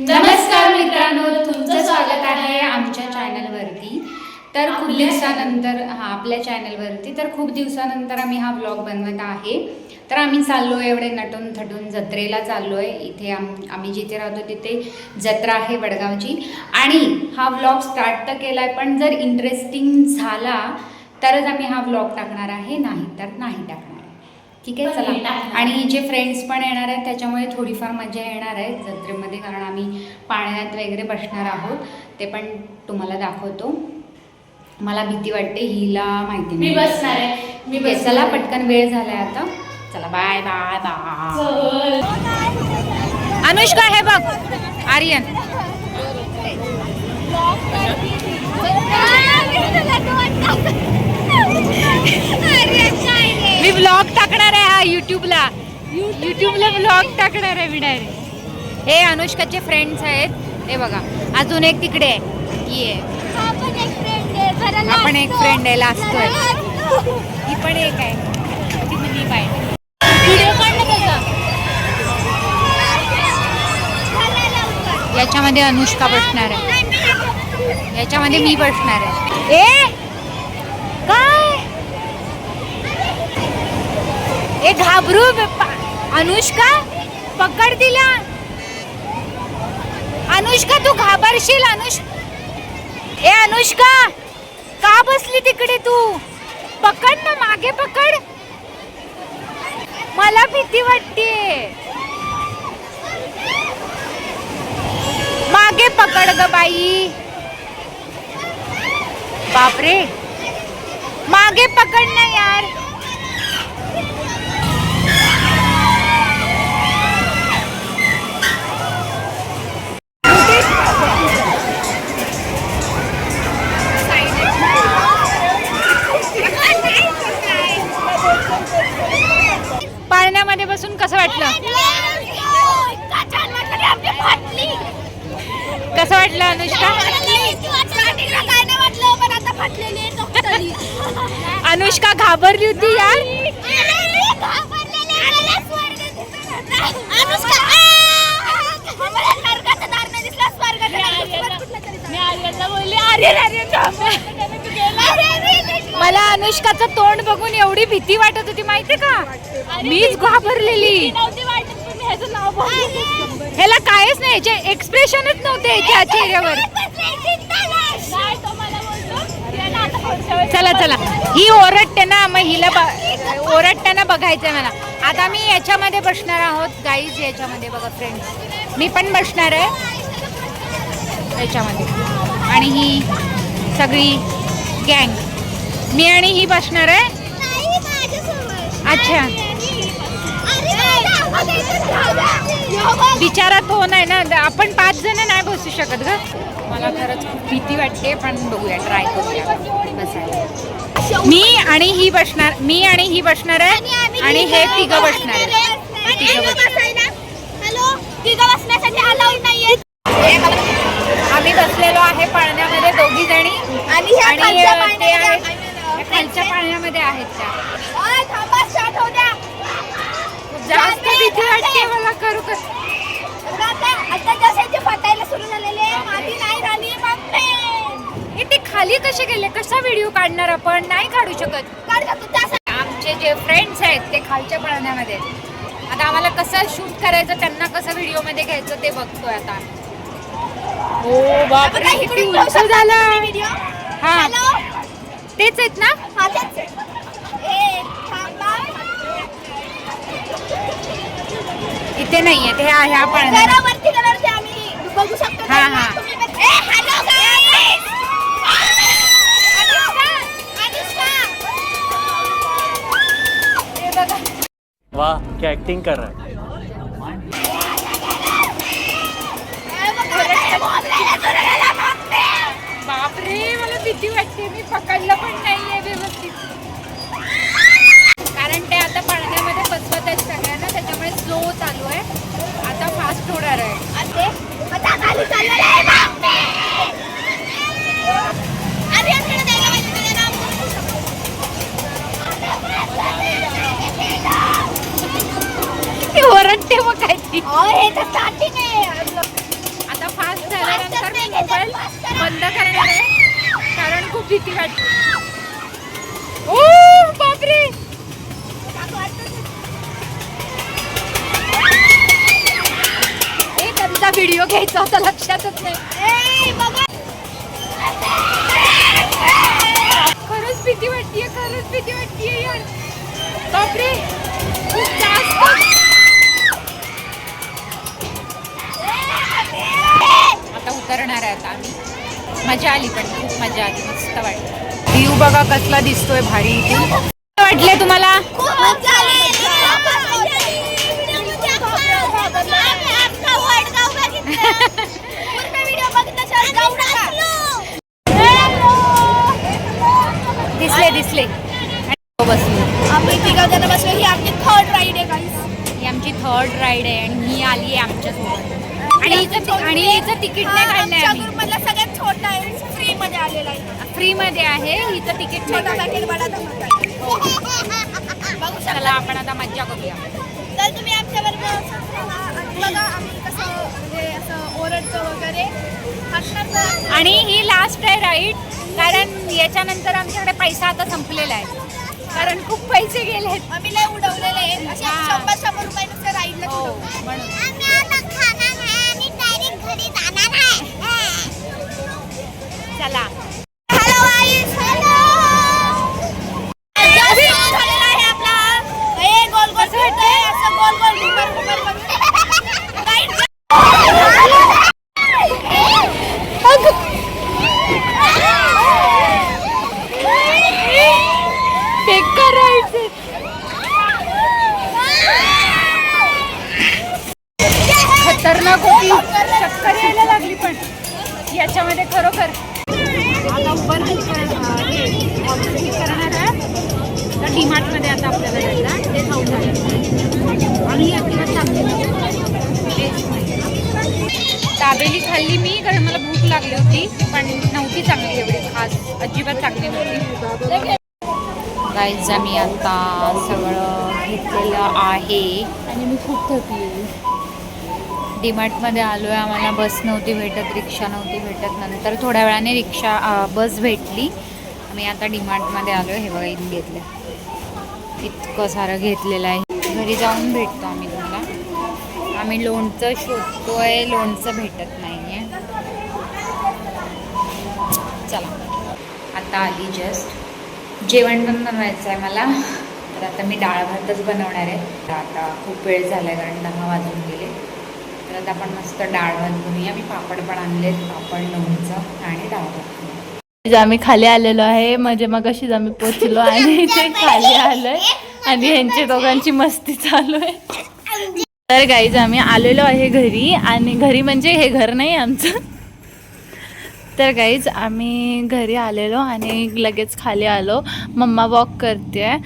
नमस्कार मित्रांनो, तुमचं स्वागत आहे आमच्या चॅनलवरती. तर खूप दिवसानंतर आपल्या चॅनलवरती खूप दिवसानंतर आम्ही हा व्लॉग बनवत आहे. तर आम्ही चाललो एवढे नटून थटून जत्रेला चाललो आहे. इथे आम्ही जिथे राहतो तिथे जत्रा आहे वडगावची. आणि हा व्लॉग स्टार्ट तर केला आहे, पण जर इंटरेस्टिंग झाला तरच आम्ही हा व्लॉग टाकणार आहे, नाही तर नाही टाकणार. ठीक आहे, चला. आणि जे फ्रेंड्स पण येणार आहेत त्याच्यामुळे थोडीफार मजा येणार आहे जत्रेमध्ये, कारण आम्ही पाण्यात वगैरे बसणार आहोत. ते पण तुम्हाला दाखवतो. मला भीती वाटते, हिला माहिती मी बसणार आहे. चला पटकन, वेळ झालाय आता. चला, बाय बाय बाय. अनुष्का हे बघ, आर्यन मी व्लॉग टाकणार आहे हा युट्यूबला व्लॉग टाकणार आहे मी डायरेक्ट. हे अनुष्काचे फ्रेंड्स आहेत, हे बघा. अजून एक तिकडे आहे, ये आपण एक फ्रेंड आहे, लास्ट आहे. ही पण एक आहे, ती मुली पाहिजे. व्हिडिओ काढ ना. याच्यामध्ये अनुष्का बसणार आहे, याच्यामध्ये मी बसणार आहे. ए काय ए घाबरू अनुष्का, पकड दिला. अनुष्का तू घाबरशील. ए अनुष्का, का बसली तिकडे तू? पकड ना, मागे पकड. मला भीती वाटते. मागे पकड ग बाई. बापरे, मागे पकड ना यार. पाळण्यामध्ये बसून कसं वाटलं? कसं वाटलं अनुष्का? अनुष्का घाबरली होती यार. मला अनुष्काचं तोंड बघून एवढी भीती वाटत होती माहिती का, मीच घाबरलेली. ह्याला कायच नाही, याचे एक्सप्रेशनच नव्हते याच्या चेहऱ्यावर. चला चला, ही ओरडते ना, मग हिला ओरडताना बघायचंय मला. आता मी याच्यामध्ये बसणार आहोत गाईज, याच्यामध्ये बघा फ्रेंड्स, मी पण बसणार आहे याच्यामध्ये. आणि ही सगळी गँग, मी आणि ही बसणार आहे. अच्छा, बिचारा तो नाही ना, आपण 5 जण नाही बसू शकत ग. मला खरंच खूप भीती वाटते, पण बघूया, ट्राय करूया बसायला. मी आणि ही बसणार आहे, आणि हे तिघं बसणार आहे. आम्ही बसलेलो आहे पाळण्यामध्ये, दोघी जणी, आणि ते आहेत खालच्या पाळण्यामध्ये आहेत त्या. जास्त भीती वाटते मला, करू का? ते खाली कसे गेले, कसा व्हिडिओ काढणार आपण? नाही काढू शकत. आमचे जे फ्रेंड्स आहेत ते खालच्या पाळण्यामध्ये. आता आम्हाला कसं शूट करायचं, त्यांना कसं व्हिडिओ मध्ये घ्यायचं ते बघतोय आता. हो बापरे, किती उंच झाला. हा तेच आहेत ना. इथे नाहीये ते, ह्या पाळण्यात. हा हा, वाह क्या एक्टिंग कर रहा है. बापरे, मला भीती वाटते. मी पकडलं पण नाहीये व्यवस्थित, कारण ते आता पाळण्यामध्ये बसवत आहेत सगळ्यांना, त्याच्यामुळे स्लो चालू आहे. आता फास्ट होणार आहे. ओरडते मग काय ती. हे तर स्टार्टिंग आहे. भीती वाटते. ओ बापरे. त्यांचा व्हिडिओ घ्यायचा होता लक्षातच नाही. खरंच भीती वाटतेय, खरंच भीती वाटतेय यार. बापरे खूप जास्त. आता उतरणार आहे आता आम्ही. मजा आली पण खूप मजा आली, मस्त वाटलं. व्ह्यू बघा कसला दिसतोय भारी इथे. वाटले तुम्हाला? दिसले दिसले. बसलो आम्ही तिघा जण बसलो. ही आमची थर्ड राईड आहे गाईस. ही आमची थर्ड राईड आहे आणि ही आली आहे आमच्यासोबत. आणि हिचं तिकीट नाही काढलंय आम्ही. ग्रुपमधला सगळ्यात छोटा आहे, फ्री मध्ये आलेला आहे. फ्री मध्ये आहे. हिचं तिकीट नाही छोटा काढलंय. पॅकेट बडा धमाका. बघू चला शकता. आपण आता मज्जा करूया. तर तुम्ही आमच्याबरोबर बघा आम्ही कसं म्हणजे असं ओरडतो वगैरे हसणार तर. आणि ही लास्ट आहे राईड, कारण याच्यानंतर आमच्याकडे पैसा आता संपलेला आहे, कारण खूप पैसे गेलेत. आम्ही लय उडवलेले आहेत. असे हा. 100-100 रुपये नुसतं राईडला हो, उडवतो. म्हणून. आम्ही आता खाणार नाही आणि डायरेक्ट घरी जाणार आहे. चला हॅलो गाईस, हॅलो. झालेला आहे आपला. हे गोल गोल फिरतोय, असं गोल गोल घुमर घुमर करून. बेकार राईड. खतरनाक होती, चक्कर यायला लागली. पण याच्यामध्ये खरोखर आता उबर करणार आहे. तर डीमार्टमध्ये आता आपल्याला जायला ते खाऊन झालं. आणि दाबेली खाल्ली मी, कारण मला भूक लागली होती, पण नव्हती चांगली एवढी खास, अजिबात चांगली नव्हती. गाईज आम्ही आता सगळं घेतलेलं आहे आणि मी खूप थकली. डीमार्टमध्ये आलो आहे. आम्हाला बस नव्हती भेटत, रिक्षा नव्हती भेटत. नंतर थोड्या वेळाने बस भेटली. आम्ही आता डीमार्टमध्ये आलो आहे. हे बघा इथून घेतलं, इतकं सारं घेतलेलं आहे. घरी जाऊन भेटतो आम्ही तुम्हाला. आम्ही लोणचं शोधतोय, लोणचं भेटत नाही आहे. चला आता आली जस्ट. जेवण पण बनवायचं आहे मला, तर आता मी डाळ भातच बनवणार आहे. आता खूप वेळ झाला आहे, कारण 10 वाजून गेले. तर आता आपण मस्त डाळ भात बनवूया. मी पापड पण आणलेत, पापड, लोणचं आणि डाळ भात. आम्ही खाली आलेलो आहे, म्हणजे मग अशीच आम्ही पोचलो आणि ते खाली आलोय आणि ह्यांची दोघांची मस्ती चालू आहे. तर गाईज आम्ही आलेलो आहे घरी, आणि घरी म्हणजे हे घर नाही आमचं. तर गाईज आम्ही घरी आलेलो आणि लगेच खाली आलो. मम्मा वॉक करते